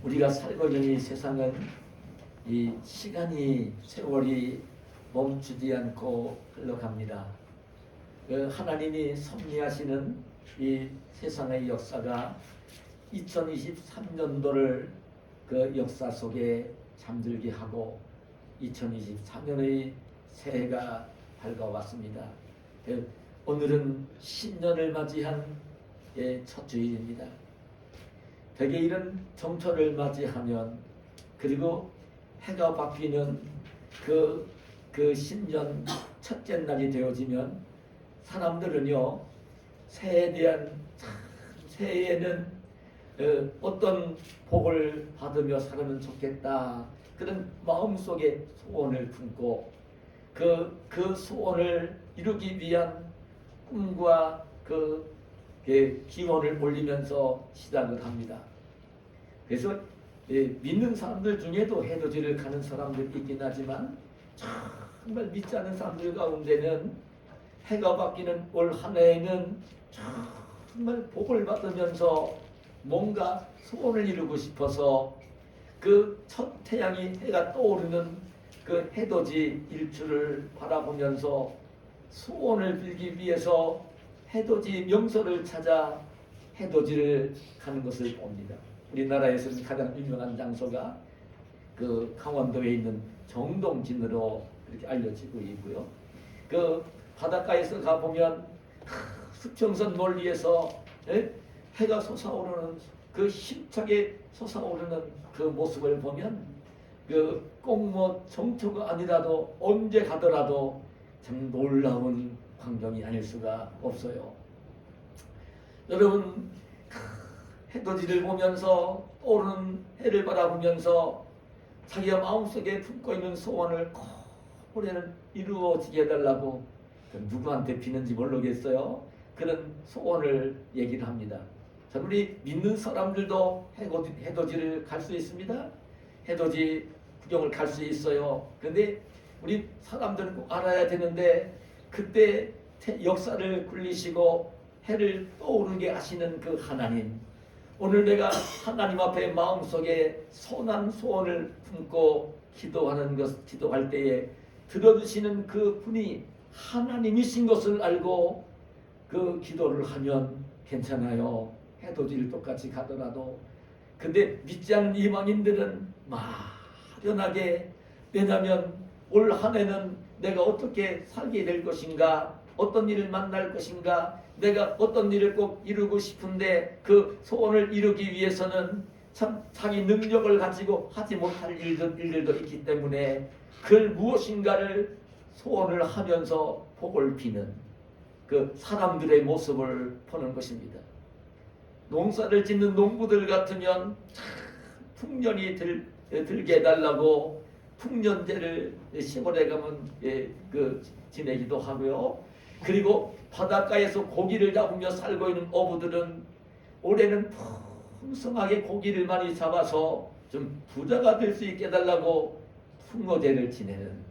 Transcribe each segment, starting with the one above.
우리가 살고 있는 이 세상은 이 시간이 세월이 멈추지 않고 흘러갑니다. 하나님이 섭리하시는 이 세상의 역사가 2023년도를 그 역사 속에 잠들게 하고 2024년의 새해가 밝아왔습니다. 오늘은 신년을 맞이한 첫 주일입니다. 대개 이런 정철을 맞이하면 그리고 해가 바뀌는 그 신년 첫째 날이 되어지면 사람들은요 새해에 대한 새해에는 어떤 복을 받으며 살면 좋겠다 그런 마음속에 소원을 품고 그 소원을 이루기 위한 꿈과 기원을 올리면서 시작을 합니다. 그래서 믿는 사람들 중에도 해돋이를 가는 사람들이 있긴 하지만 정말 믿지 않는 사람들 가운데는 해가 바뀌는 올 한 해에는 정말 복을 받으면서 뭔가 소원을 이루고 싶어서 그 첫 태양이 해가 떠오르는 그 해돋이 일출을 바라보면서 소원을 빌기 위해서 해돋이 명소를 찾아 해돋이를 가는 것을 봅니다. 우리나라에서는 가장 유명한 장소가 그 강원도에 있는 정동진으로 이렇게 알려지고 있고요. 그 바닷가에서 가보면 수평선 멀리에서 해가 솟아오르는 그 힘차게 솟아오르는 그 모습을 보면 꼭 뭐 정초가 아니라도 언제 가더라도 참 놀라운 광경이 아닐 수가 없어요. 여러분 해돋이를 보면서 떠오르는 해를 바라보면서 자기가 마음속에 품고 있는 소원을 올해는 이루어지게 해달라고 누구한테 비는지 모르겠어요. 그런 소원을 얘기를 합니다. 자, 우리 믿는 사람들도 해돋이를 갈 수 있습니다. 해돋이 구경을 갈 수 있어요. 그런데 우리 사람들은 꼭 알아야 되는데 그때 역사를 굴리시고 해를 떠오르게 하시는 그 하나님, 오늘 내가 하나님 앞에 마음속에 선한 소원을 품고 기도할 때에 들어주시는 그 분이 하나님이신 것을 알고 그 기도를 하면 괜찮아요. 해돋이를 똑같이 가더라도. 근데 믿지 않는 이방인들은 막연하게, 왜냐하면 올 한 해는 내가 어떻게 살게 될 것인가, 어떤 일을 만날 것인가, 내가 어떤 일을 꼭 이루고 싶은데 그 소원을 이루기 위해서는 참 자기 능력을 가지고 하지 못할 일들도 있기 때문에 그 무엇인가를 소원을 하면서 복을 비는 그 사람들의 모습을 보는 것입니다. 농사를 짓는 농부들 같으면 풍년이 들게 해달라고 풍년제를 시골에 가면 지내기도 하고요. 그리고 바닷가에서 고기를 잡으며 살고 있는 어부들은 올해는 풍성하게 고기를 많이 잡아서 좀 부자가 될 수 있게 해달라고 풍어제를 지내는.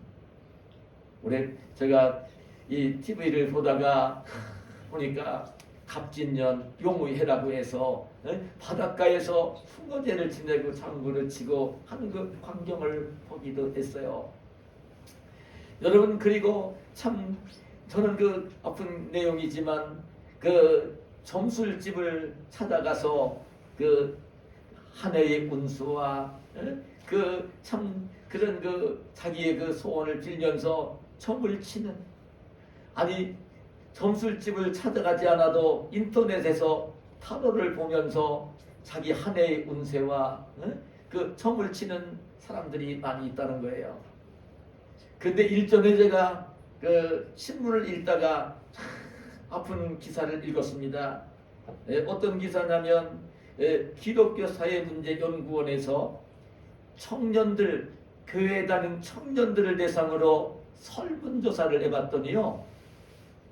올해 제가 이 TV를 보다가 보니까 갑진년 용의해라고 해서 바닷가에서 풍어제를 지내고 장구를 치고 하는 그 광경을 보기도 했어요. 여러분, 그리고 참 저는 그 아픈 내용이지만 그 점술집을 찾아가서 그 한 해의 운수와 그 참 그런 그 자기의 그 소원을 빌면서 점을 치는, 아니 점술집을 찾아가지 않아도 인터넷에서 타로를 보면서 자기 한 해의 운세와 그 점을 치는 사람들이 많이 있다는 거예요. 근데 일전에 제가 그 신문을 읽다가 아픈 기사를 읽었습니다. 어떤 기사냐면 기독교 사회문제연구원에서 청년들, 교회 다닌 청년들을 대상으로 설문조사를 해봤더니요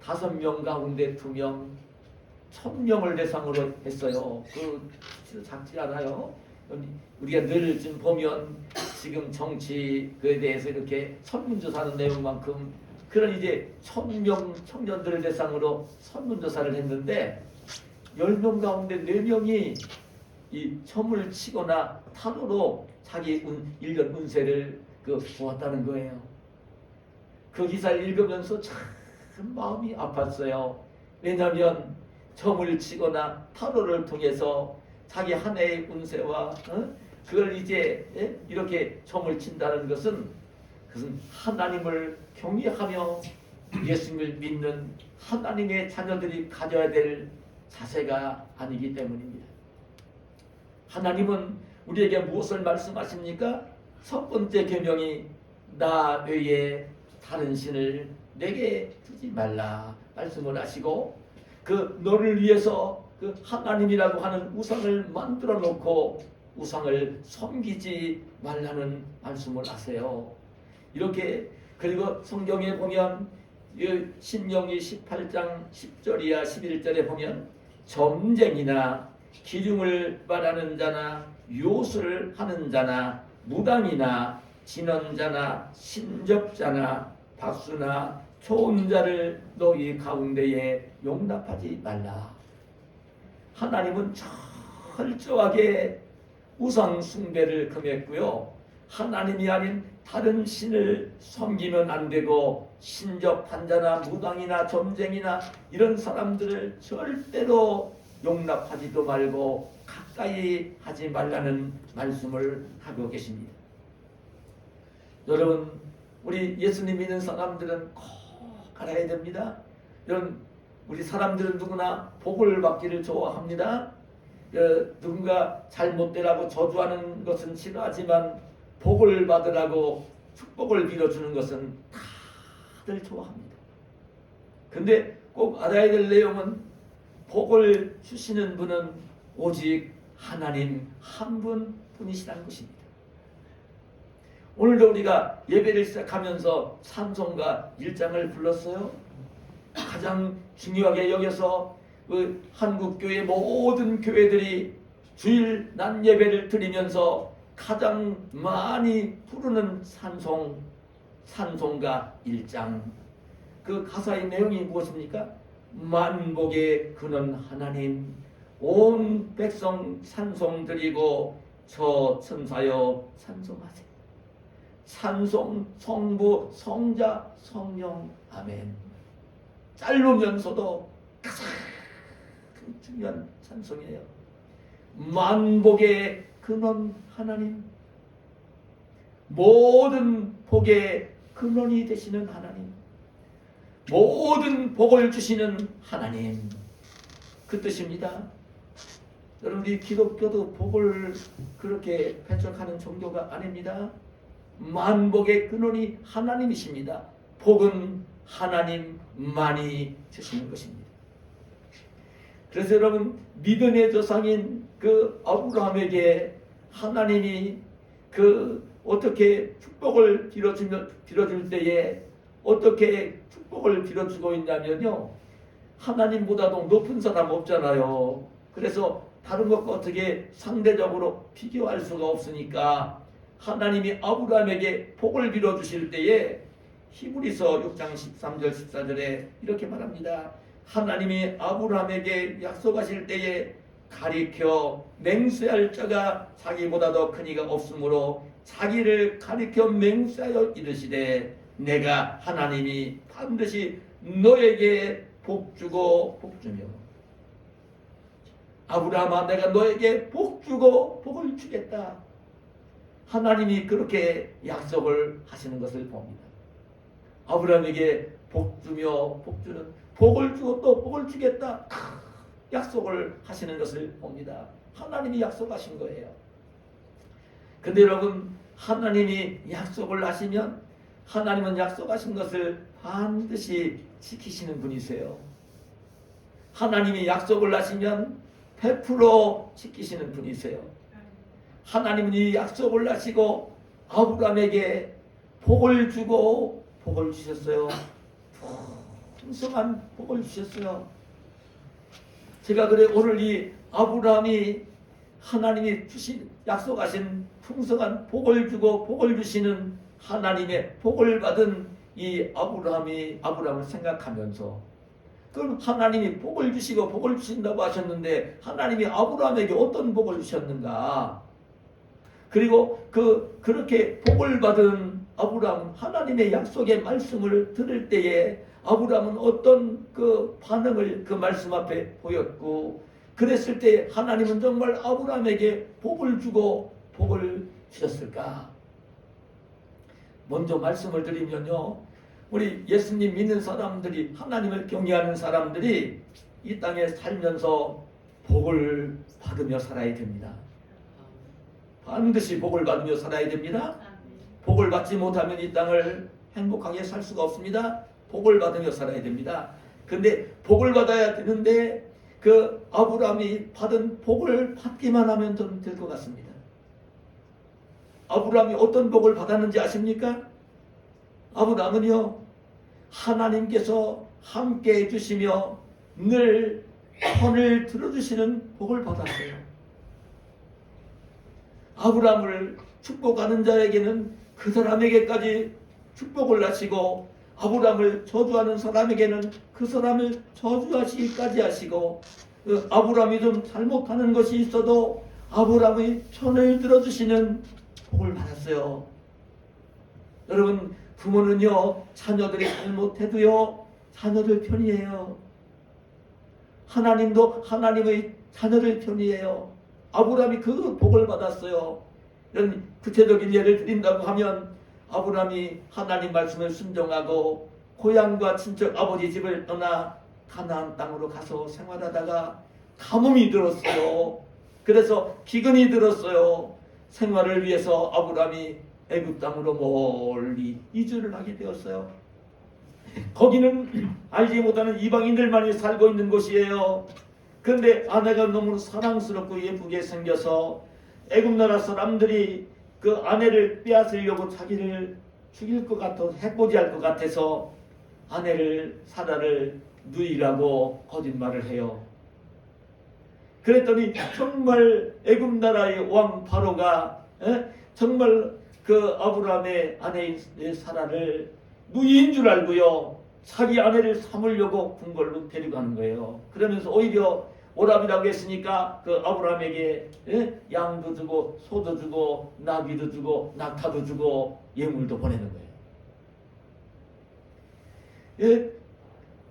5명 가운데 2명, 1000명을 대상으로 했어요. 작지 않아요. 우리가 늘 지금 보면 지금 정치에 대해서 이렇게 설문조사하는 내용만큼 그런 이제 1000명 청년들을 대상으로 설문조사를 했는데 10명 가운데 4명이 이 점을 치거나 타로로 자기 1년 운세를 보았다는 거예요. 그 기사를 읽으면서 참 마음이 아팠어요. 왜냐하면 점을 치거나 타로를 통해서 자기 한 해의 운세와 그걸 이제 이렇게 점을 친다는 것은 그것은 하나님을 경외하며 예수님을 믿는 하나님의 자녀들이 가져야 될 자세가 아니기 때문입니다. 하나님은 우리에게 무엇을 말씀하십니까? 첫 번째 계명이 나 외에 다른 신을 내게 두지 말라 말씀을 하시고, 그 너를 위해서 그 하나님이라고 하는 우상을 만들어 놓고 우상을 섬기지 말라는 말씀을 하세요. 이렇게, 그리고 성경에 보면 신명기 18장 10절이야 11절에 보면 점쟁이나 기중을 말하는 자나 요술을 하는 자나 무당이나 진언자나 신접자나 박수나 초음자를 너희 가운데에 용납하지 말라. 하나님은 철저하게 우상 숭배를 금했고요. 하나님이 아닌 다른 신을 섬기면 안 되고, 신접한 자나 무당이나 점쟁이나 이런 사람들을 절대로 용납하지도 말고 가까이 하지 말라는 말씀을 하고 계십니다. 여러분, 우리 예수님 믿는 사람들은 꼭 알아야 됩니다. 여러분, 우리 사람들은 누구나 복을 받기를 좋아합니다. 누군가 잘못되라고 저주하는 것은 싫어하지만 복을 받으라고 축복을 빌어주는 것은 다들 좋아합니다. 근데 꼭 알아야 될 내용은 복을 주시는 분은 오직 하나님 한 분뿐이시라는 것입니다. 오늘도 우리가 예배를 시작하면서 찬송가 1장을 불렀어요. 가장 중요하게 여겨서 한국교회 모든 교회들이 주일 낮 예배를 드리면서 가장 많이 부르는 찬송가 1장. 그 가사의 내용이 무엇입니까? 만복의 근원 하나님, 온 백성 찬송 드리고 저 천사여 찬송하세요. 찬송 성부 성자 성령 아멘. 짧으면서도 가장 중요한 찬송이에요. 만복의 근원 하나님, 모든 복의 근원이 되시는 하나님, 모든 복을 주시는 하나님, 그 뜻입니다. 여러분, 우리 기독교도 복을 그렇게 배척하는 종교가 아닙니다. 만복의 근원이 하나님이십니다. 복은 하나님만이 주시는 것입니다. 그래서 여러분, 믿음의 조상인 그 아브라함에게 하나님이 어떻게 축복을 빌어줄 때에 어떻게 축복을 빌어주고 있냐면요, 하나님보다도 높은 사람 없잖아요. 그래서 다른 것과 어떻게 상대적으로 비교할 수가 없으니까 하나님이 아브라함에게 복을 빌어주실 때에 히브리서 6장 13절 14절에 이렇게 말합니다. 하나님이 아브라함에게 약속하실 때에 가리켜 맹세할 자가 자기보다 더 큰 이가 없으므로 자기를 가리켜 맹세하여 이르시되 내가 하나님이 반드시 너에게 복주고 복주며, 아브라함아 내가 너에게 복주고 복을 주겠다. 하나님이 그렇게 약속을 하시는 것을 봅니다. 아브라함에게 복주며 복주는 복을 주고 또 복을 주겠다 약속을 하시는 것을 봅니다. 하나님이 약속하신 거예요. 근데 여러분, 하나님이 약속을 하시면 하나님은 약속하신 것을 반드시 지키시는 분이세요. 하나님이 약속을 하시면 100% 지키시는 분이세요. 하나님은 이 약속을 하시고 아브라함에게 복을 주고 복을 주셨어요. 풍성한 복을 주셨어요. 제가 그래 오늘 이 아브라함이 하나님이 약속하신 풍성한 복을 주고 복을 주시는 하나님의 복을 받은 이 아브라함을 생각하면서 그럼 하나님이 복을 주시고 복을 주신다고 하셨는데 하나님이 아브라함에게 어떤 복을 주셨는가? 그리고 그렇게 복을 받은 아브라함, 하나님의 약속의 말씀을 들을 때에 아브라함은 어떤 그 반응을 그 말씀 앞에 보였고, 그랬을 때 하나님은 정말 아브라함에게 복을 주고 복을 주셨을까? 먼저 말씀을 드리면요, 우리 예수님 믿는 사람들이, 하나님을 경외하는 사람들이 이 땅에 살면서 복을 받으며 살아야 됩니다. 반드시 복을 받으며 살아야 됩니다. 복을 받지 못하면 이 땅을 행복하게 살 수가 없습니다. 복을 받으며 살아야 됩니다. 근데 복을 받아야 되는데 그 아브라함이 받은 복을 받기만 하면 좀 될 것 같습니다. 아브라함이 어떤 복을 받았는지 아십니까? 아브라함은요, 하나님께서 함께 해주시며 늘 편을 들어주시는 복을 받았어요. 아브라함을 축복하는 자에게는 그 사람에게까지 축복을 하시고, 아브라함을 저주하는 사람에게는 그 사람을 저주하시기까지 하시고, 아브라함이 좀 잘못하는 것이 있어도 아브라함의 편을 들어주시는 복을 받았어요. 여러분, 부모는요, 자녀들이 잘못해도요, 자녀들 편이에요. 하나님도 하나님의 자녀들 편이에요. 아브라함이 그 복을 받았어요. 이런 구체적인 예를 드린다고 하면, 아브라함이 하나님 말씀을 순종하고 고향과 친척 아버지 집을 떠나 가나안 땅으로 가서 생활하다가 가뭄이 들었어요. 그래서 기근이 들었어요. 생활을 위해서 아브라함이 애굽 땅으로 멀리 이주를 하게 되었어요. 거기는 알지 못하는 이방인들만이 살고 있는 곳이에요. 그런데 아내가 너무 사랑스럽고 예쁘게 생겨서 애굽 나라 사람들이 그 아내를 빼앗으려고 자기를 죽일 것 같아, 해코지할 것 같아서 아내를, 사라를 누이라고 거짓말을 해요. 그랬더니 정말 애굽 나라의 왕 바로가 정말 그 아브라함의 아내인 사라를 누이인 줄 알고요, 자기 아내를 삼으려고 군 걸로 데리고 가는 거예요. 그러면서 오히려 오랍이라고 했으니까 그 아브라함에게 양도 주고 소도 주고 나귀도 주고 낙타도 주고 예물도 보내는 거예요.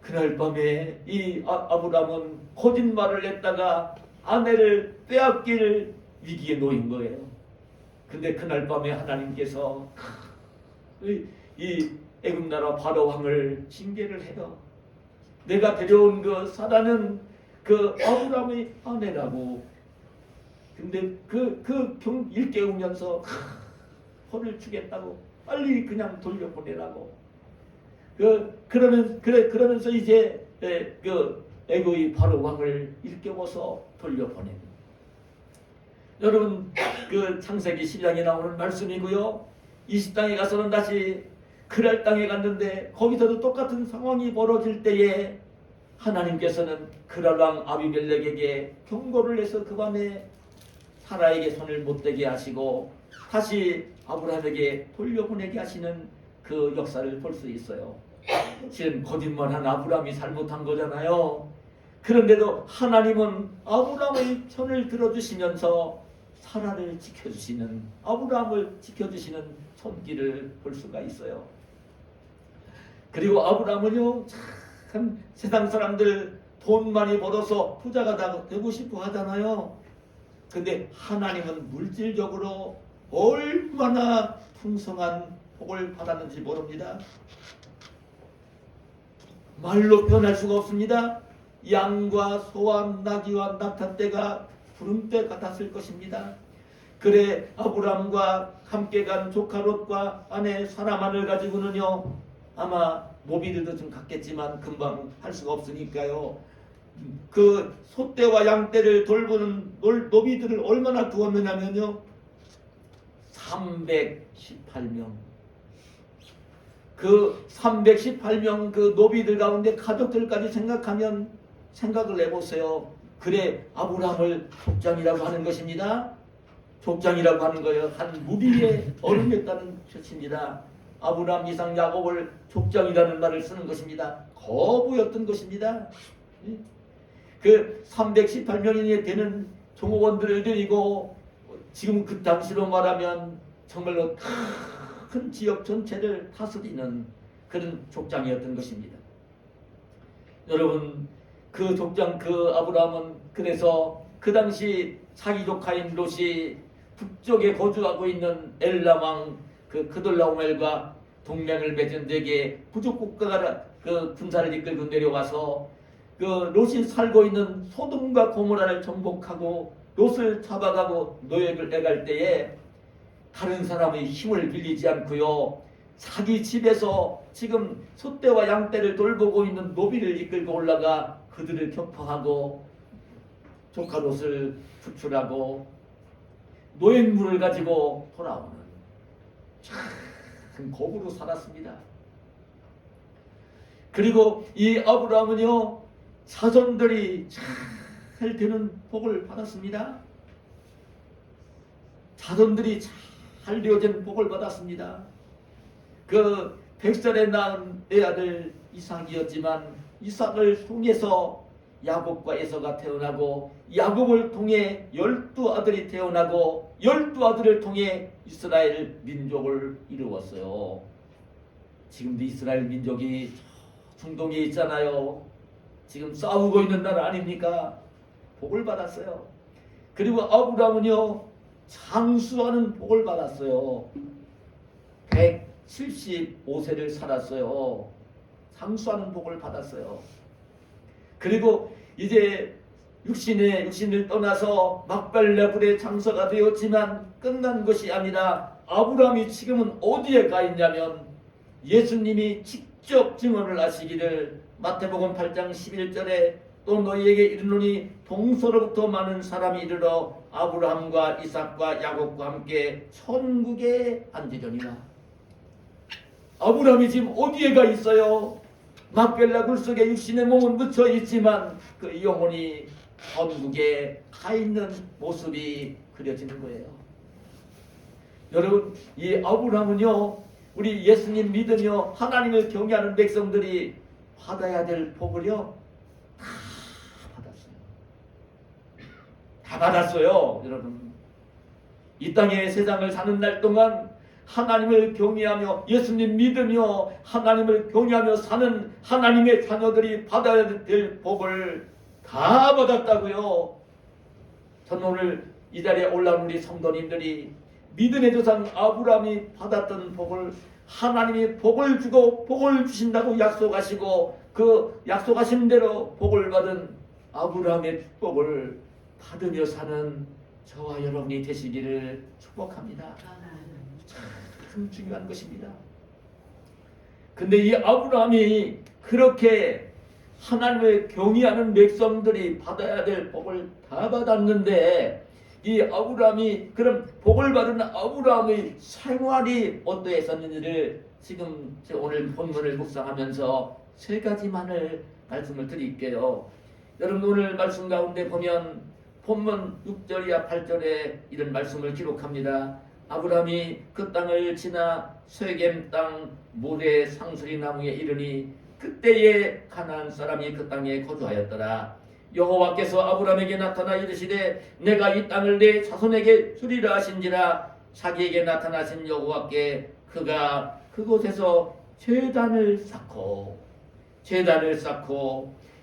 그날 밤에 이 아브라함은 거짓말을 했다가 아내를 빼앗길 위기에 놓인 거예요. 근데 그날 밤에 하나님께서 이 애굽 나라 바로 왕을 징계를 해요. 내가 데려온 그 사라는 그 아브라함의 아내라고. 근데 일깨우면서 혼을 주겠다고, 빨리 그냥 돌려보내라고. 그러면서 이제 그 애굽의 바로 왕을 일깨워서 돌려보냅니다. 여러분, 그 창세기 10장에 나오는 말씀이고요. 20장에 가서는 다시 그랄 땅에 갔는데 거기서도 똑같은 상황이 벌어질 때에 하나님께서는 그랄 왕 아비멜렉에게 경고를 해서 그 밤에 사라에게 손을 못 대게 하시고 다시 아브라함에게 돌려보내게 하시는 그 역사를 볼 수 있어요. 지금 거짓말한 아브라함이 잘못한 거잖아요. 그런데도 하나님은 아브라함의 손을 들어주시면서 사라를 지켜주시는, 아브라함을 지켜주시는 손길을 볼 수가 있어요. 그리고 아브라함은요, 참 세상 사람들 돈 많이 벌어서 부자가 되고 싶어 하잖아요. 근데 하나님은 물질적으로 얼마나 풍성한 복을 받았는지 모릅니다. 말로 표현할 수가 없습니다. 양과 소와 나귀와 낙타떼가 구름대 같았을 것입니다. 그래 아브라함과 함께 간 조카 롯과 아내 사라만을 가지고는요, 아마 노비들도 좀 같겠지만 금방 할 수가 없으니까요, 그 소떼와 양떼를 돌보는 노비들을 얼마나 두었느냐면요, 318명. 그 318명 그 노비들 가운데 가족들까지 생각하면 생각을 해보세요. 그래 아브라함을 족장이라고 하는 것입니다. 족장이라고 하는 거예요. 한 무리의 어른이었다는 뜻입니다. 아브라함, 이삭, 야곱을 족장이라는 말을 쓰는 것입니다. 거부였던 것입니다. 그 318명이 되는 종업원들을 데리고 지금 그 당시로 말하면 정말로 큰 지역 전체를 다스리는 그런 족장이었던 것입니다. 여러분, 그 족장, 그 아브라함은 그래서 그 당시 자기 조카인 롯이 북쪽에 거주하고 있는 엘람 왕 그 그돌라오멜과 동맹을 맺은 데게 부족 국가가 그 군사를 이끌고 내려와서 그 롯이 살고 있는 소돔과 고모라를 정복하고 롯을 잡아가고 노예를 내갈 때에 다른 사람의 힘을 빌리지 않고요, 자기 집에서 지금 소떼와 양떼를 돌보고 있는 노비를 이끌고 올라가 그들을 격파하고 조카 롯을 구출하고 노획물을 가지고 돌아오는 참 거부로 살았습니다. 그리고 이 아브라함은요, 자손들이 잘 되는 복을 받았습니다. 자손들이 잘 되어진 복을 받았습니다. 그 100살에 낳은 애아들 이삭이었지만 이삭을 통해서 야곱과 에서가 태어나고 야곱을 통해 12아들이 태어나고 12아들을 통해 이스라엘 민족을 이루었어요. 지금도 이스라엘 민족이 중동에 있잖아요. 지금 싸우고 있는 나라 아닙니까? 복을 받았어요. 그리고 아브라함은요, 장수하는 복을 받았어요. 175세를 살았어요. 장수하는 복을 받았어요. 그리고 이제 육신을 떠나서 막발레불의 장서가 되었지만 끝난 것이 아니라 아브라함이 지금은 어디에 가 있냐면 예수님이 직접 증언을 하시기를 마태복음 8장 11절에 또 너희에게 이르노니 동서로부터 많은 사람이 이르러 아브라함과 이삭과 야곱과 함께 천국에 앉으려니라. 아브라함이 지금 어디에 가 있어요? 막벨라 굴 속에 육신의 몸은 묻혀 있지만 그 영혼이 천국에 가 있는 모습이 그려지는 거예요. 여러분, 이 아브라함은요, 우리 예수님 믿으며 하나님을 경외하는 백성들이 받아야 될 복을요 다 받았어요. 다 받았어요. 여러분, 이 땅에 세상을 사는 날 동안 하나님을 경외하며 예수님 믿으며 하나님을 경외하며 사는 하나님의 자녀들이 받아야 될 복을 다 받았다고요. 저는 오늘 이 자리에 올라온 우리 성도님들이 믿음의 조상 아브라함이 받았던 복을 하나님이 복을 주고 복을 주신다고 약속하시고 그 약속하신 대로 복을 받은 아브라함의 축복을 받으며 사는 저와 여러분이 되시기를 축복합니다. 참 중요한 것입니다. 근데 이 아브라함이 그렇게 하나님을 경외하는 백성들이 받아야 될 복을 다 받았는데 이 아브라함이 그럼 복을 받은 아브라함의 생활이 어떠했었는지를 지금 오늘 본문을 묵상하면서 세 가지만을 말씀을 드릴게요. 여러분, 오늘 말씀 가운데 보면 본문 6절이야 8절에 이런 말씀을 기록합니다. 아브라함이 그 땅을 지나 세겜 땅 모레 상수리 나무에 이르니 그때에 가나안 사람이 그 땅에 거주하였더라. 여호와께서 아브라함에게 나타나 이르시되 내가 이 땅을 내 자손에게 주리라 하신지라. 자기에게 나타나신 여호와께 그가 그곳에서 제단을 쌓고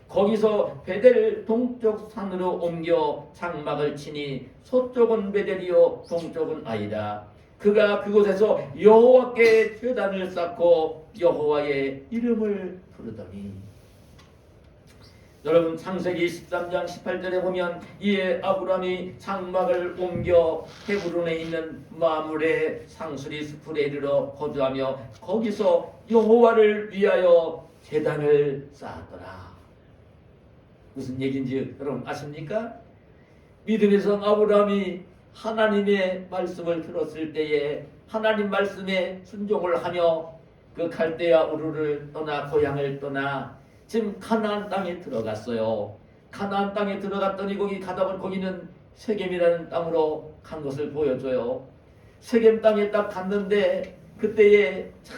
거기서 베델 동쪽 산으로 옮겨 장막을 치니 서쪽은 베델이요 동쪽은 아이다. 그가 그곳에서 여호와께 제단을 쌓고 여호와의 이름을 부르더니. 여러분, 창세기 13장 18절에 보면 이에 아브라함이 장막을 옮겨 헤브론에 있는 마물의 상수리 숲에 이르러 거주하며 거기서 여호와를 위하여 제단을 쌓았더라. 무슨 얘기인지 여러분 아십니까? 믿음의 성 아브라함이 하나님의 말씀을 들었을 때에 하나님 말씀에 순종을 하며 그 갈대아 우르를 떠나 고향을 떠나 지금 가나안 땅에 들어갔어요. 가나안 땅에 들어갔더니 거기 가다 보니 거기는 세겜이라는 땅으로 간 것을 보여줘요. 세겜 땅에 딱 갔는데 그때에 참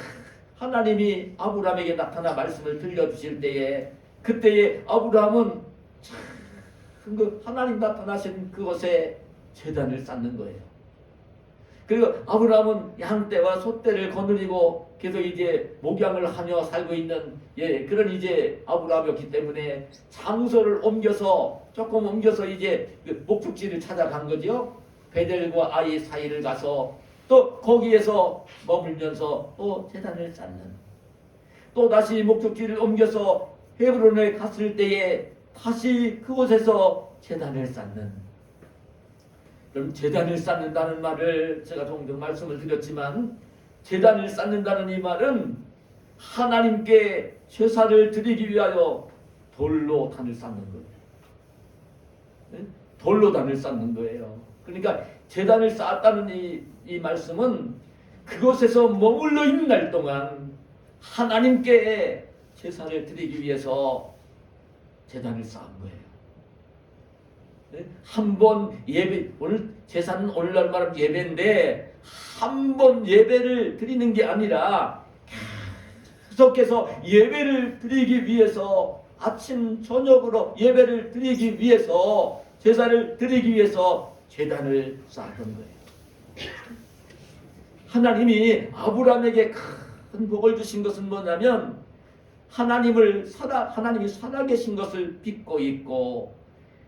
하나님이 아브라함에게 나타나 말씀을 들려주실 때에 그때에 아브라함은 참 그 하나님 나타나신 그곳에 제단을 쌓는 거예요. 그리고 아브라함은 양떼와 소떼를 거느리고 계속 이제 목양을 하며 살고 있는 그런 이제 아브라함이었기 때문에 장소를 옮겨서 조금 옮겨서 이제 그 목축지를 찾아간 거죠. 베델과 아이 사이를 가서 또 거기에서 머물면서 또 제단을 쌓는, 또 다시 목축지를 옮겨서 헤브론에 갔을 때에 다시 그곳에서 제단을 쌓는. 그럼 제단을 쌓는다는 말을 제가 종종 말씀을 드렸지만, 제단을 쌓는다는 이 말은 하나님께 제사를 드리기 위하여 돌로 단을 쌓는 거예요. 돌로 단을 쌓는 거예요. 그러니까 제단을 쌓았다는 이 말씀은 그곳에서 머물러 있는 날 동안 하나님께 제사를 드리기 위해서 제단을 쌓은 거예요. 한 번 예배, 오늘 제사는 오늘날 말하면 예배인데 한 번 예배를 드리는 게 아니라 계속해서 예배를 드리기 위해서 아침 저녁으로 예배를 드리기 위해서 제사를 드리기 위해서 제단을 쌓은 거예요. 하나님이 아브라함에게 큰 복을 주신 것은 뭐냐면 하나님이 살아계신 것을 믿고 있고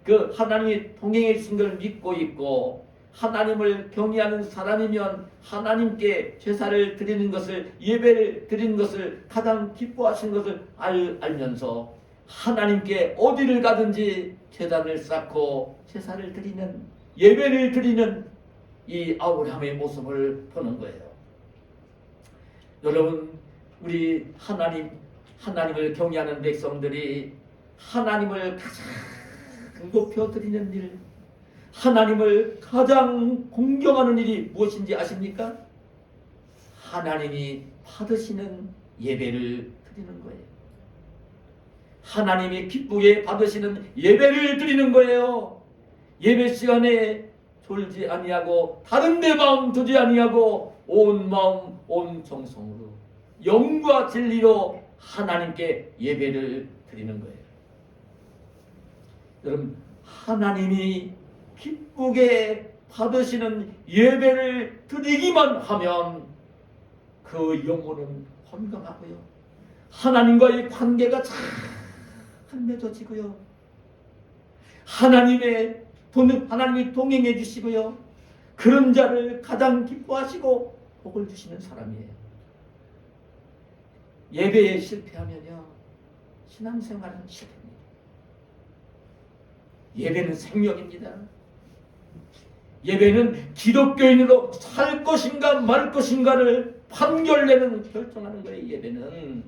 그 하나님이 동행해 주신 것을 믿고 있고 하나님을 경외하는 사람이면 하나님께 제사를 드리는 것을, 예배를 드리는 것을 가장 기뻐하시는 것을 알면서 하나님께 어디를 가든지 제단을 쌓고 제사를 드리는, 예배를 드리는 이 아브라함의 모습을 보는 거예요. 여러분, 우리 하나님을 경외하는 백성들이 하나님을 가장 높여드리는 일, 하나님을 가장 공경하는 일이 무엇인지 아십니까? 하나님이 받으시는 예배를 드리는 거예요. 하나님이 기쁘게 받으시는 예배를 드리는 거예요. 예배 시간에 졸지 아니하고 다른 데 마음 두지 아니하고 온 마음 온 정성으로 영과 진리로 하나님께 예배를 드리는 거예요. 여러분, 하나님이 기쁘게 받으시는 예배를 드리기만 하면 그 영혼은 건강하고요, 하나님과의 관계가 잘 맺어지고요, 하나님이 동행해 주시고요, 그런 자를 가장 기뻐하시고 복을 주시는 사람이에요. 예배에 실패하면요, 신앙생활은 실패입니다. 예배는 생명입니다. 예배는 기독교인으로 살 것인가 말 것인가를 판결내는, 결정하는 거예요.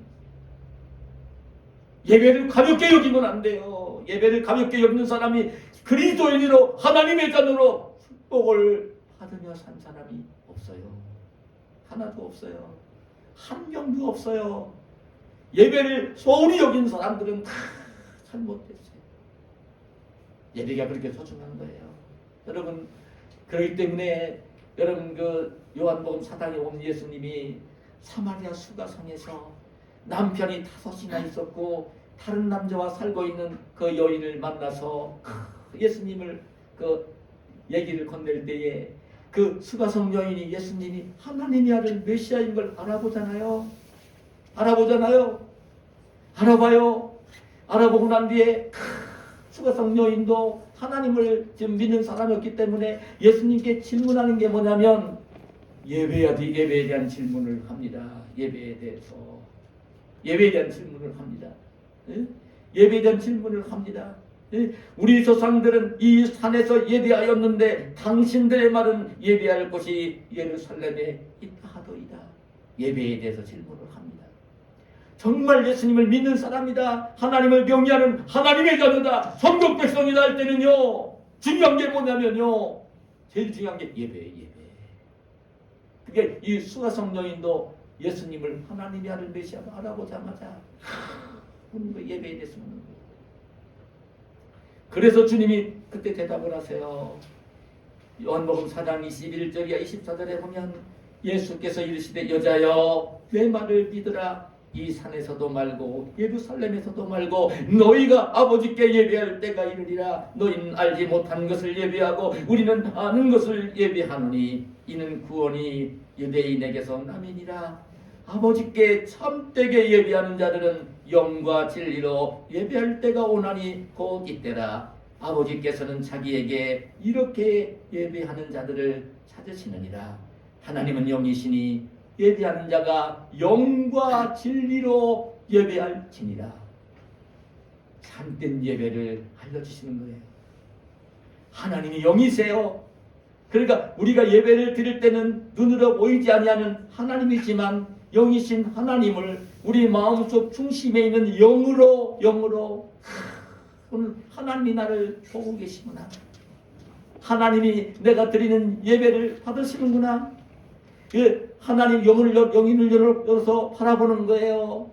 예배를 가볍게 여기면 안 돼요. 예배를 가볍게 여기는 사람이 그리스도인으로 하나님의 자녀로 축복을 받으며 산 사람이 없어요. 하나도 없어요. 한 명도 없어요. 예배를 소홀히 여긴 사람들은 다 잘못됐어요. 예배가 그렇게 소중한 거예요. 여러분, 그렇기 때문에 여러분 그 요한복음 4장에 온 예수님이 사마리아 수가성에서 남편이 5이나 있었고 다른 남자와 살고 있는 그 여인을 만나서 예수님을 그 얘기를 건넬 때에 그 수가성 여인이 예수님이 하나님의 아들 메시아인 걸 알아봐요. 알아보고 난 뒤에 수가성 여인도 하나님을 지금 믿는 사람이었기 때문에 예수님께 질문하는 게 뭐냐면 예배에 대한 질문을 합니다. 예배에 대한 질문을 합니다. 예배에 대한 질문을 합니다. 우리 조상들은 이 산에서 예배하였는데 당신들의 말은 예배할 곳이 예루살렘에 있다 하더이다. 예배에 대해서 질문을 합니다. 정말 예수님을 믿는 사람이다, 하나님을 경외하는 하나님의 자녀다, 성국 백성이다 할 때는요, 중요한 게 뭐냐면요, 제일 중요한 게 예배예요. 그게 이 수가성 여인도 예수님을 하나님의 아들 메시아로 알아보자마자 예배에 대해서 묻는 거예요. 그래서 주님이 그때 대답을 하세요. 요한복음 4장 21절이야 24절에 보면 예수께서 이르시되 여자여 내 말을 믿으라. 이 산에서도 말고 예루살렘에서도 말고 너희가 아버지께 예배할 때가 이르리라. 너희는 알지 못한 것을 예배하고 우리는 아는 것을 예배하노니 이는 구원이 유대인에게서 남이니라. 아버지께 참되게 예배하는 자들은 영과 진리로 예배할 때가 오나니 곧 이때라. 아버지께서는 자기에게 이렇게 예배하는 자들을 찾으시느니라. 하나님은 영이시니 예배하는 자가 영과 진리로 예배할지니라. 참된 예배를 알려주시는 거예요. 하나님이 영이세요. 그러니까 우리가 예배를 드릴 때는 눈으로 보이지 아니하는 하나님이지만 영이신 하나님을 우리 마음속 중심에 있는 영으로 오늘 하나님이 나를 보고 계시구나. 하나님이 내가 드리는 예배를 받으시는구나. 하나님 영인을 열어서 바라보는 거예요.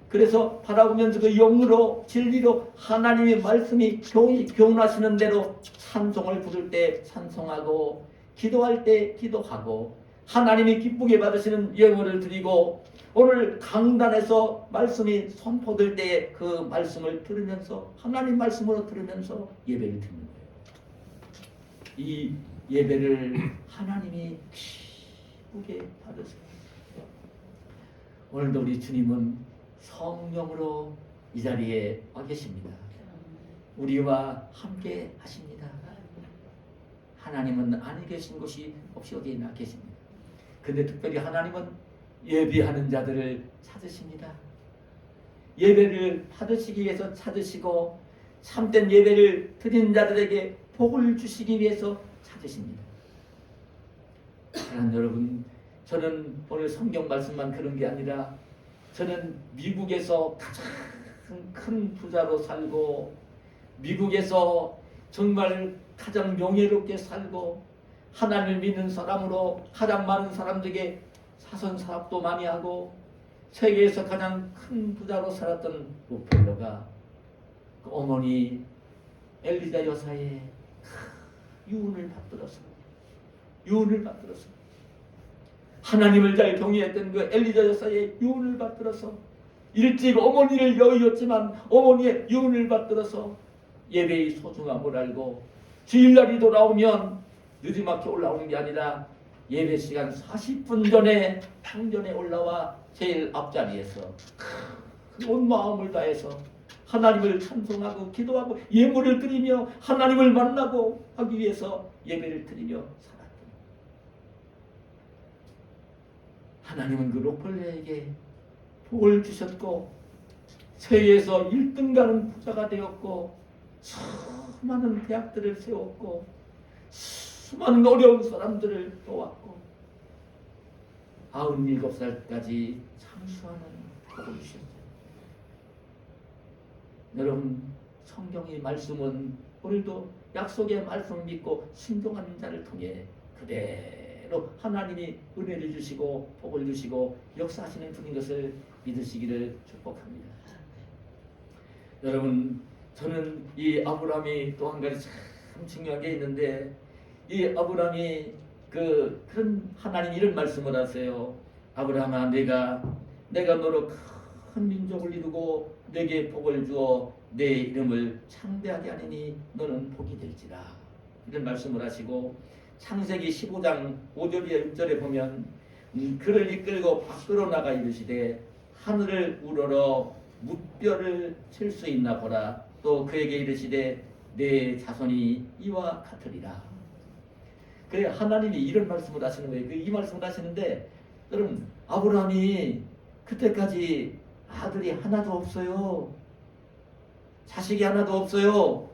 그래서 바라보면서 그 영으로 진리로 하나님의 말씀이 교훈하시는 대로 찬송을 부를 때 찬송하고 기도할 때 기도하고 하나님이 기쁘게 받으시는 예물을 드리고 오늘 강단에서 말씀이 선포될 때 그 말씀을 들으면서 하나님 말씀으로 들으면서 예배를 드리는 거예요. 이 예배를 하나님이 기쁘게 받으세요. 오늘도 우리 주님은 성령으로 이 자리에 와 계십니다. 우리와 함께 하십니다. 하나님은 아니 계신 곳이 없이 어디에나 계십니다. 근데 특별히 하나님은 예배하는 자들을 찾으십니다. 예배를 받으시기 위해서 찾으시고 참된 예배를 드린 자들에게 복을 주시기 위해서 찾으십니다. 사랑하는 여러분, 저는 오늘 성경 말씀만 그런 게 아니라 저는 미국에서 가장 큰 부자로 살고 미국에서 정말 가장 명예롭게 살고 하나님을 믿는 사람으로 가장 많은 사람들에게 사선 사업도 많이 하고 세계에서 가장 큰 부자로 살았던 록펠러가 그 어머니 엘리자 여사의 유언을 받들어서 하나님을 잘 경외했던 그 엘리자 여사의 유언을 받들어서 일찍 어머니를 여의었지만 어머니의 유언을 받들어서 예배의 소중함을 알고 주일날이 돌아오면 늦지막히 올라오는 게 아니라 예배 시간 40분 전에 성전에 올라와 제일 앞자리에서 온 마음을 다해서 하나님을 찬송하고 기도하고 예물을 드리며 하나님을 만나고 하기 위해서 예배를 드리며 살았다. 하나님은 그 록펠러에게 복을 주셨고 세계에서 1등 가는 부자가 되었고 수많은 대학들을 세웠고 수많은 어려운 사람들을 도왔고 97살까지 장수하는 복을 주셨어요. 여러분, 성경의 말씀은 오늘도 약속의 말씀을 믿고 순종하는 자를 통해 그대로 하나님이 은혜를 주시고 복을 주시고 역사하시는 분인 것을 믿으시기를 축복합니다. 여러분, 저는 이 아브라함이 또 한 가지 참 중요한 게 있는데 이 아브라함이 그런 하나님 이런 말씀을 하세요. 아브라함아, 내가 너로 큰 민족을 이루고 내게 복을 주어 내 이름을 창대하게 하리니 너는 복이 될지라. 이런 말씀을 하시고 창세기 15장 5절에 6절에 보면 그를 이끌고 밖으로 나가 이르시되 하늘을 우러러 뭇별을 칠 수 있나 보라. 또 그에게 이르시되 내 자손이 이와 같으리라. 그래, 하나님이 이런 말씀을 하시는 거예요. 이 말씀을 하시는데 여러분, 아브라함이 그때까지 아들이 하나도 없어요. 자식이 하나도 없어요.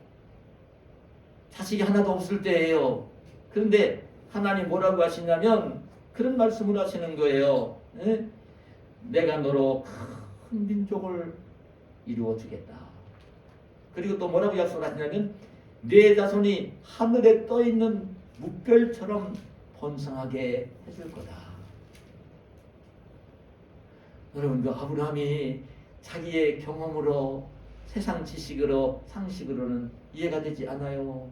자식이 하나도 없을 때예요. 그런데 하나님 뭐라고 하시냐면 그런 말씀을 하시는 거예요. 에? 내가 너로 큰 민족을 이루어 주겠다. 그리고 또 뭐라고 약속하시냐면 내 자손이 하늘에 떠 있는 뭇별처럼 번성하게 해줄 거다. 여러분, 그 아브라함이 자기의 경험으로 세상 지식으로 상식으로는 이해가 되지 않아요.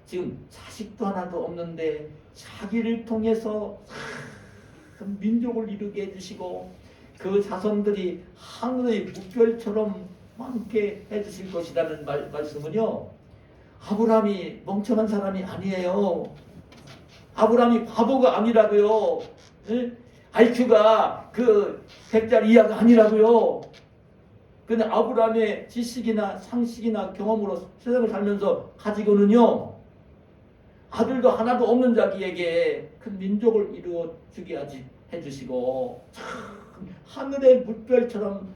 지금 자식도 하나도 없는데 자기를 통해서 큰 민족을 이루게 해주시고 그 자손들이 하늘의 묵별처럼 많게 해주실 것이라는 말씀은요, 아브라함이 멍청한 사람이 아니에요. 아브라함이 바보가 아니라고요. IQ가 그 100짜리 이하가 아니라고요. 근데 아브라함의 지식이나 상식이나 경험으로 세상을 살면서 가지고는요, 아들도 하나도 없는 자기에게 큰 민족을 이루어 주게 해주시고 참 하늘의 물별처럼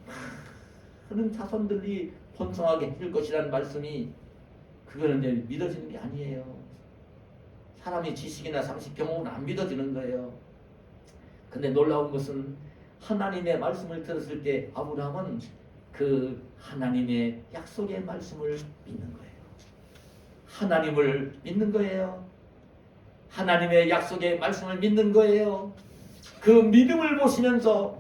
많은 자손들이 번성하게 해줄 것이라는 말씀이, 그거는 이제 믿어지는 게 아니에요. 사람이 지식이나 상식 경험은 안 믿어지는 거예요. 근데 놀라운 것은 하나님의 말씀을 들었을 때 아브라함은 그 하나님의 약속의 말씀을 믿는 거예요. 하나님을 믿는 거예요. 하나님의 약속의 말씀을 믿는 거예요. 그 믿음을 보시면서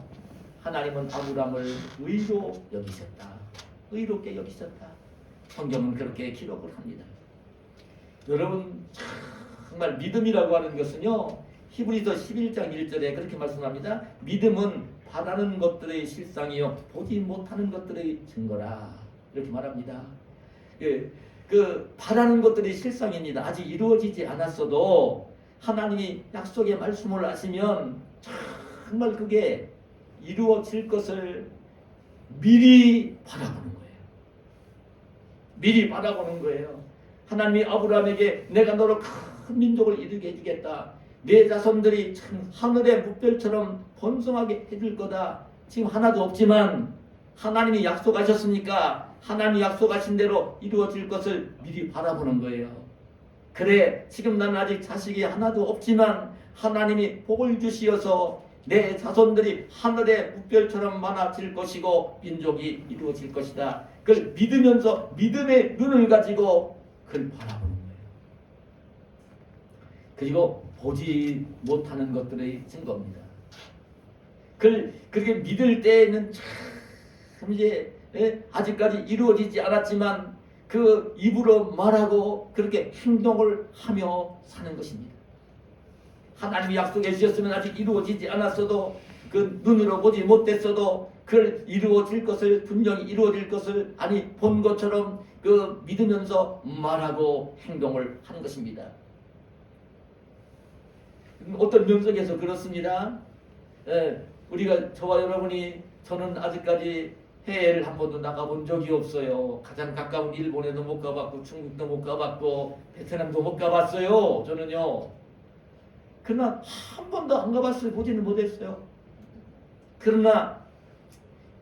하나님은 아브라함을 의로 여기셨다. 의롭게 여기셨다. 성경은 그렇게 기록을 합니다. 여러분, 정말 믿음이라고 하는 것은요, 히브리서 11장 1절에 그렇게 말씀합니다. 믿음은 바라는 것들의 실상이요 보지 못하는 것들의 증거라. 이렇게 말합니다. 그 바라는 것들이 실상입니다. 아직 이루어지지 않았어도 하나님이 약속의 말씀을 하시면 정말 그게 이루어질 것을 미리 바라보는 거예요. 미리 바라보는 거예요. 하나님이 아브라함에게 내가 너로 큰 민족을 이루게 해주겠다. 내 자손들이 참 하늘의 묵별처럼 번성하게 해줄 거다. 지금 하나도 없지만 하나님이 약속하셨으니까 하나님이 약속하신 대로 이루어질 것을 미리 바라보는 거예요. 그래, 지금 나는 아직 자식이 하나도 없지만 하나님이 복을 주시어서 내 자손들이 하늘의 묵별처럼 많아질 것이고 민족이 이루어질 것이다. 그걸 믿으면서 믿음의 눈을 가지고 그걸 바라보는 거예요. 그리고 보지 못하는 것들의 증거입니다. 그렇게 믿을 때에는 참 이제 아직까지 이루어지지 않았지만 그 입으로 말하고 그렇게 행동을 하며 사는 것입니다. 하나님이 약속해 주셨으면 아직 이루어지지 않았어도 그 눈으로 보지 못했어도 그걸 이루어질 것을, 분명히 이루어질 것을 아니 본 것처럼 그 믿으면서 말하고 행동을 하는 것입니다. 어떤 명석에서 그렇습니다. 우리가 저와 여러분이, 저는 아직까지 해외를 한 번도 나가본 적이 없어요. 가장 가까운 일본에도 못 가봤고 중국도 못 가봤고 베트남도 못 가봤어요. 저는요. 그러나 한 번도 안 가봤어요. 보지는 못했어요. 그러나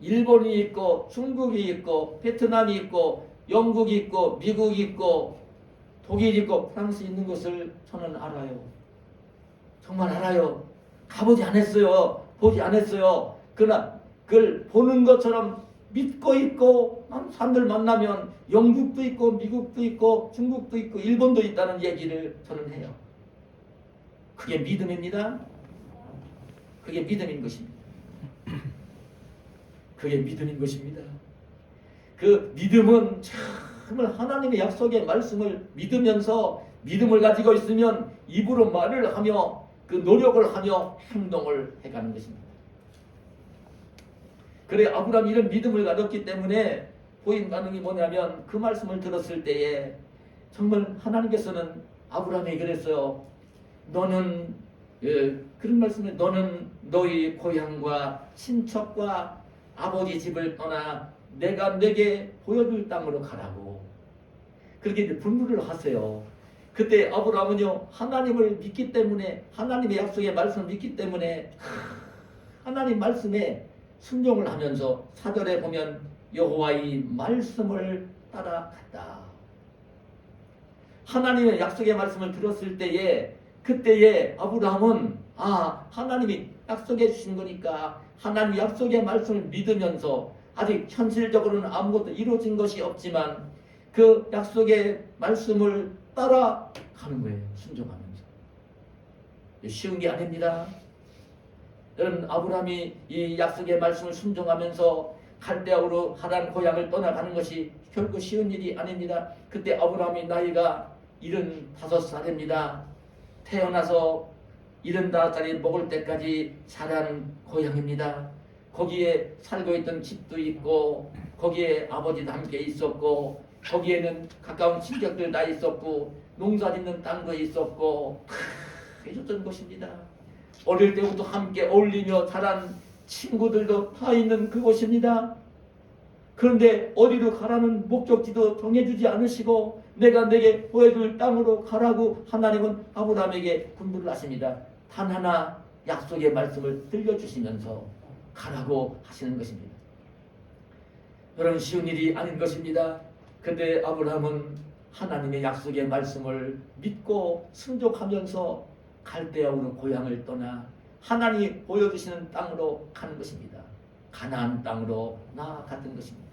일본이 있고 중국이 있고 베트남이 있고 영국이 있고 미국이 있고 독일이 있고 프랑스 있는 것을 저는 알아요. 정말 알아요. 가보지 않았어요. 보지 않았어요. 그러나 그걸 보는 것처럼 믿고 있고, 사람들 만나면 영국도 있고 미국도 있고 중국도 있고 일본도 있다는 얘기를 저는 해요. 그게 믿음입니다. 그게 믿음인 것입니다. 그게 믿음인 것입니다. 그 믿음은 정말 하나님의 약속의 말씀을 믿으면서 믿음을 가지고 있으면 입으로 말을 하며 그 노력을 하며 행동을 해가는 것입니다. 그래, 아브라함이 이런 믿음을 가졌기 때문에 보인 반응이 뭐냐면 그 말씀을 들었을 때에 정말 하나님께서는 아브라함에게 그랬어요. 너는 그런 말씀에 너는 너희 고향과 친척과 아버지 집을 떠나 내가 내게 보여줄 땅으로 가라고 그렇게 분부를 하세요. 그때 아브라함은요 하나님을 믿기 때문에, 하나님의 약속의 말씀을 믿기 때문에 하나님 말씀에 순종을 하면서 4절에 보면 여호와의 말씀을 따라갔다. 하나님의 약속의 말씀을 들었을 때에 그때에 아브라함은 하나님이 약속해 주신 거니까 하나님 약속의 말씀을 믿으면서 아직 현실적으로는 아무것도 이루어진 것이 없지만 그 약속의 말씀을 따라가는 거예요. 순종하면서. 쉬운 게 아닙니다. 여러분, 아브라함이 이 약속의 말씀을 순종하면서 갈대아우로 하란 고향을 떠나가는 것이 결코 쉬운 일이 아닙니다. 그때 아브라함이 나이가 75살입니다. 태어나서 75살이 먹을 때까지 자란 고향입니다. 거기에 살고 있던 집도 있고 거기에 아버지도 함께 있었고 거기에는 가까운 친척들 다 있었고 농사 짓는 땅도 있었고 다 해줬던 곳입니다. 어릴 때부터 함께 어울리며 자란 친구들도 다 있는 그곳입니다. 그런데 어디로 가라는 목적지도 정해주지 않으시고 내가 내게 보여줄 땅으로 가라고 하나님은 아브라함에게 분부를 하십니다. 단 하나 약속의 말씀을 들려주시면서 가라고 하시는 것입니다. 여러분 쉬운 일이 아닌 것입니다. 근데 아브라함은 하나님의 약속의 말씀을 믿고 순종하면서 갈대아우르 고향을 떠나 하나님이 보여주시는 땅으로 가는 것입니다. 가나안 땅으로 나아갔던 것입니다.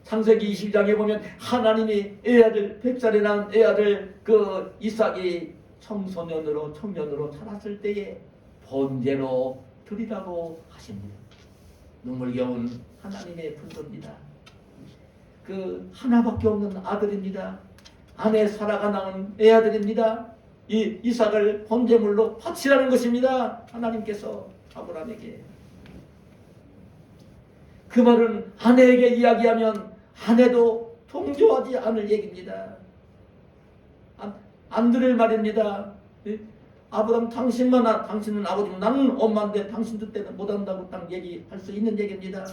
창세기 20장에 보면 하나님이 애아들 100살에 낳은 애아들 그 이삭이 청소년으로 청년으로 자랐을 때에 번제로 드리라고 하십니다. 눈물겨운 하나님의 분부입니다. 그 하나밖에 없는 아들입니다. 아내 사라가 낳은 애아들입니다. 이 이삭을 번제물로 바치라는 것입니다. 하나님께서 아브라함에게. 그 말은 아내에게 이야기하면 아내도 동조하지 않을 얘기입니다. 안 들을 말입니다. 아브라함 당신은 아버지면 나는 엄마인데 당신 뜻대로 못한다고 딱 얘기할 수 있는 얘기입니다.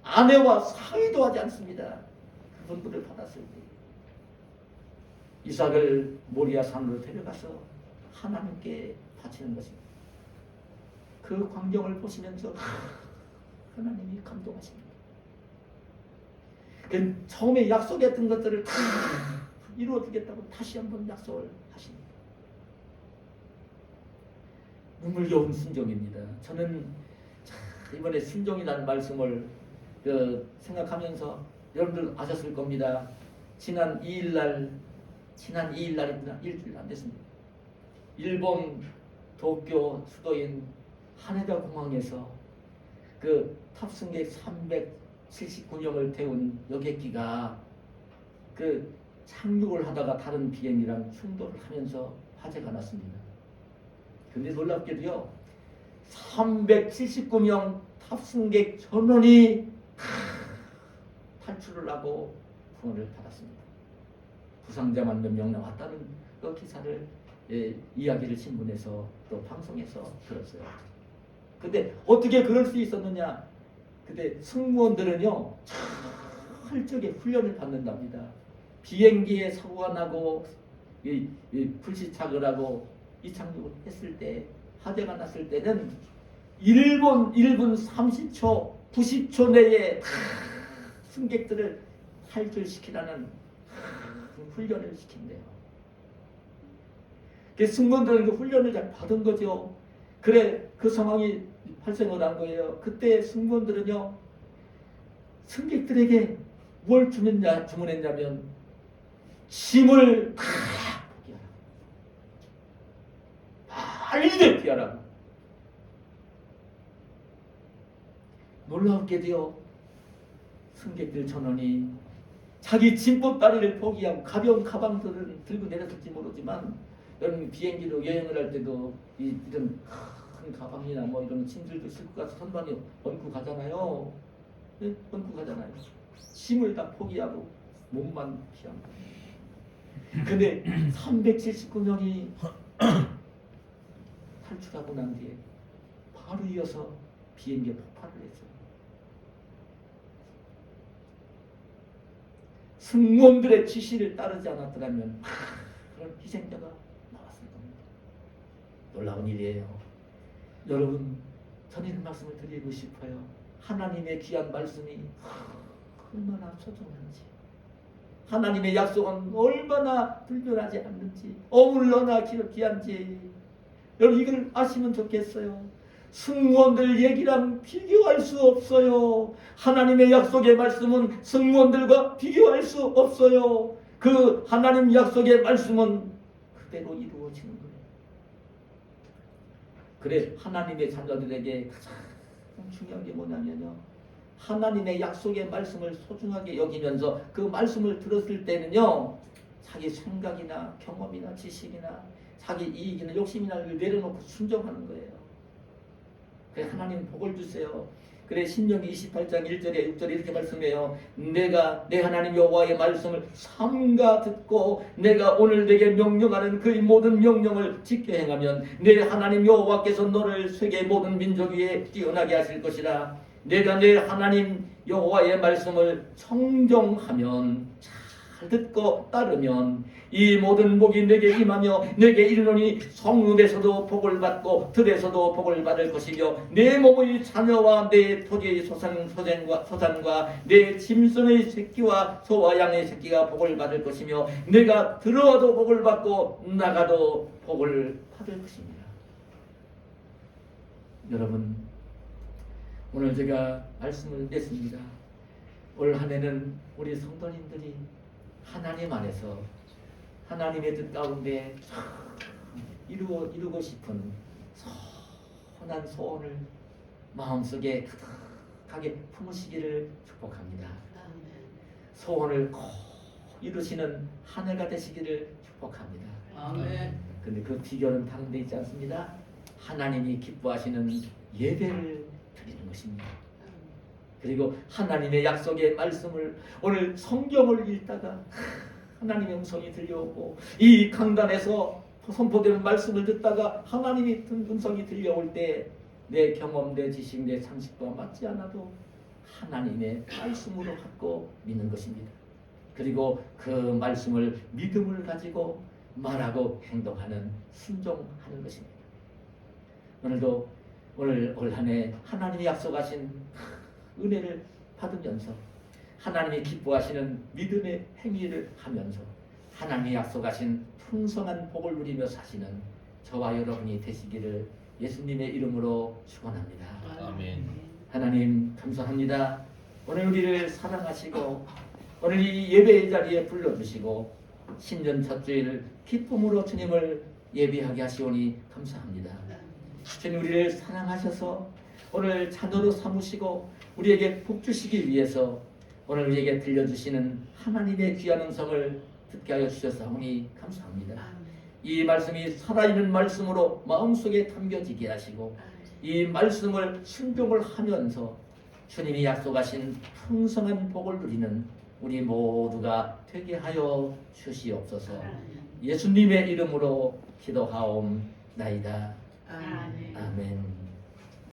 아내와 상의도 하지 않습니다. 그 분부를 받았을 때 이삭을 모리아 산으로 데려가서 하나님께 바치는 것입니다. 그 광경을 보시면서 하나님이 감동하십니다. 처음에 약속했던 것들을 다 이루어주겠다고 다시 한번 약속을 하십니다. 눈물겨운 순종입니다. 저는 이번에 순종이라는 말씀을 생각하면서 여러분들 아셨을 겁니다. 지난 2일날입니다. 일주일 안 됐습니다. 일본 도쿄 수도인 하네다 공항에서 그 탑승객 379명을 태운 여객기가 그 착륙을 하다가 다른 비행기랑 충돌을 하면서 화재가 났습니다. 근데 놀랍게도요, 379명 탑승객 전원이 탈출을 하고 구원을 받았습니다. 부상자만 몇 명 나왔다는 그 기사를 이야기를 신문에서 또 방송에서 들었어요. 근데 어떻게 그럴 수 있었느냐? 근데 승무원들은요 철저하게 훈련을 받는답니다. 비행기에 사고가 나고 불시착을 하고 이착륙을 했을 때 화재가 났을 때는 1분 30초 90초 내에 승객들을 탈출시키라는 훈련을 시킨대요. 승무원들은 그 훈련을 잘 받은 거죠. 그래 그 상황이 발생을 한 거예요. 그때 승무원들은요 승객들에게 뭘 주문했냐면 짐을 다 포기하라고, 빨리 대피하라고. 놀랍게도요 승객들 전원이 자기 짐보따리를 포기하고 가벼운 가방들을 들고 내렸을지 모르지만 여러분 비행기로 여행을 할 때도 이런 큰 가방이나 뭐 이런 짐들도 싣고 가서 선반에 얹고 가잖아요. 네? 얹고 가잖아요. 짐을 다 포기하고 몸만 피한 거예요. 근데 379명이 탈출하고 난 뒤에 바로 이어서 비행기에 폭발을 했어요. 승무원들의 지시를 따르지 않았더라면 그런 희생자가 나왔을 겁니다. 놀라운 일이에요. 여러분, 저는 이런 말씀을 드리고 싶어요. 하나님의 귀한 말씀이 얼마나 소중한지, 하나님의 약속은 얼마나 불변하지 않는지, 어물러나 귀한지 여러분 이걸 아시면 좋겠어요. 승무원들 얘기랑 비교할 수 없어요. 하나님의 약속의 말씀은 승무원들과 비교할 수 없어요. 그 하나님 약속의 말씀은 그대로 이루어지는 거예요. 그래 하나님의 자녀들에게 가장 중요한 게 뭐냐면요, 하나님의 약속의 말씀을 소중하게 여기면서 그 말씀을 들었을 때는요 자기 생각이나 경험이나 지식이나 자기 이익이나 욕심이나 내려놓고 순종하는 거예요. 그래 하나님 복을 주세요. 그래 신명기 28장 1절에 6절에 이렇게 말씀해요. 내가 내 하나님 여호와의 말씀을 삼가 듣고 내가 오늘 내게 명령하는 그의 모든 명령을 지켜 행하면 내 하나님 여호와께서 너를 세계 모든 민족 위에 뛰어나게 하실 것이라. 내가 내 하나님 여호와의 말씀을 청정하면 잘 듣고 따르면 이 모든 복이 내게 임하며 내게 이르노니 성읍에서도 복을 받고 들에서도 복을 받을 것이며 내 몸의 자녀와 내 토지의 소산과 내 짐승의 새끼와 소와 양의 새끼가 복을 받을 것이며 내가 들어와도 복을 받고 나가도 복을 받을 것입니다. 여러분, 오늘 제가 말씀을 냈습니다. 올 한 해는 우리 성도님들이 하나님 안에서 하나님의 뜻 가운데 이루고 싶은 선한 소원을 마음속에 가득하게 품으시기를 축복합니다. 소원을 꼭 이루시는 한 해가 되시기를 축복합니다. 근데 그 비결은 다른 데 있지 않습니다. 하나님이 기뻐하시는 예배를 드리는 것입니다. 그리고 하나님의 약속의 말씀을 오늘 성경을 읽다가 하나님의 음성이 들려오고 이 강단에서 선포되는 말씀을 듣다가 하나님의 음성이 들려올 때 내 경험, 내 지식, 내 상식과 맞지 않아도 하나님의 말씀으로 갖고 믿는 것입니다. 그리고 그 말씀을 믿음을 가지고 말하고 행동하는 순종하는 것입니다. 오늘도 올 한 해 하나님이 약속하신 은혜를 받으면서 하나님이 기뻐하시는 믿음의 행위를 하면서 하나님이 약속하신 풍성한 복을 누리며 사시는 저와 여러분이 되시기를 예수님의 이름으로 축원합니다. 아멘. 하나님 감사합니다. 오늘 우리를 사랑하시고 오늘 이 예배의 자리에 불러주시고 신년 첫 주일 기쁨으로 주님을 예배하게 하시오니 감사합니다. 주님 우리를 사랑하셔서 오늘 자녀로 삼으시고 우리에게 복 주시기 위해서 오늘 우리에게 들려주시는 하나님의 귀한 음성을 듣게 하여 주셔서오니 감사합니다. 이 말씀이 살아있는 말씀으로 마음속에 담겨지게 하시고 이 말씀을 순종을 하면서 주님이 약속하신 풍성한 복을 누리는 우리 모두가 되게 하여 주시옵소서. 예수님의 이름으로 기도하옵나이다. 아멘.